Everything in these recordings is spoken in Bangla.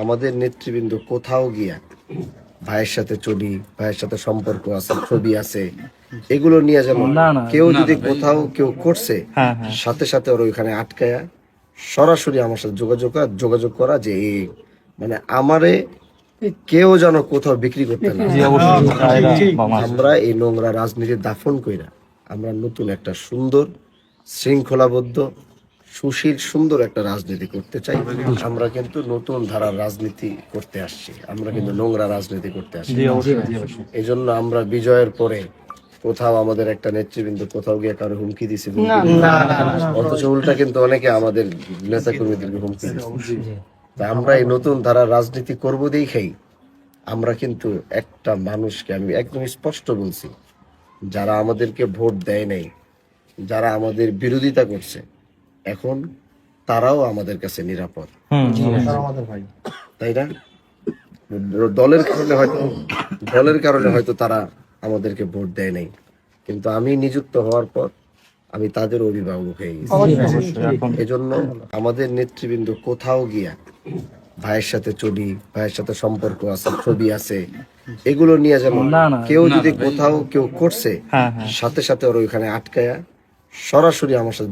আমাদের নেতৃবৃন্দ কোথাও গিয়া ভাইয়ের সাথে চলি, ভাইয়ের সাথে সম্পর্ক আছে, ছবি আছে, এগুলো নিয়ে যেমন কেউ যদি কোথাও কেউ করছে সাথে সাথে ওর ওইখানে আটকায়া সরাসরি আমার সাথে যোগাযোগ করা যে এই মানে আমারে কেউ যেন কোথাও বিক্রি করতে না। আমরা এই নোংরা রাজনীতি দাফন কইরা আমরা নতুন একটা সুন্দর শৃঙ্খলাবদ্ধ সুশীল সুন্দর একটা রাজনীতি করতে চাই। আমরা কিন্তু নতুন ধারার রাজনীতি করতে আসছি, আমরা কিন্তু নোংরা রাজনীতি করতে আসছি। এই জন্য আমরা বিজয়ের পরে কোথাও আমাদের একটা নেতৃবৃন্দ কোথাও গিয়ে কারো হুমকি দিছে, অথচ উল্টা কিন্তু অনেকে আমাদের নেতা কর্মীদেরকে হুমকি দিচ্ছে। আমরা এই নতুন ধারার রাজনীতি করবো দেখেই আমরা কিন্তু একটা মানুষকে, আমি একদম স্পষ্ট বলছি, যারা আমাদেরকে ভোট দেয় নাই, যারা আমাদের বিরোধিতা করছে, এখন তারাও আমাদের কাছে নিরাপদ, তাই না? দলের কারণে হয়তো তারা আমাদেরকে ভোট দেয় নাই, কিন্তু আমি নিযুক্ত হওয়ার পর আমি তাদের অভিভাবক হয়ে গেছি। এজন্য আমাদের নেতৃবৃন্দ কোথাও গিয়া ভাইয়ের সাথে চলি, ভাইয়ের সাথে সম্পর্ক আছে, ছবি আছে, এগুলো নিয়ে যেমন কেউ যদি কোথাও কেউ করছে সাথে সাথে ওর ওইখানে আটকায়া সরাসরি আমার সাথে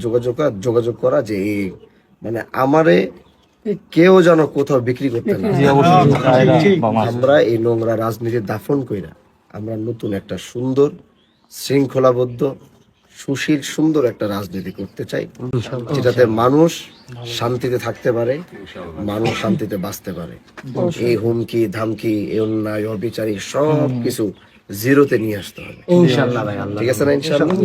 যোগাযোগ করা যে এই মানে আমারে কেউ যেন কোথাও বিক্রি করতে না। আমরা এই নোংরা রাজনীতি দাফন কইরা আমরা নতুন একটা সুন্দর শৃঙ্খলাবদ্ধ সুশীল সুন্দর একটা রাজনীতি করতে চাই, যেটাতে মানুষ শান্তিতে থাকতে পারে, মানুষ শান্তিতে বাঁচতে পারে। এই হুমকি ধামকি, এই অন্যায় অবিচারী সব কিছু জিরোতে নিয়ে আসতে হবে। ঠিক আছে না? ইনশাআল্লাহ।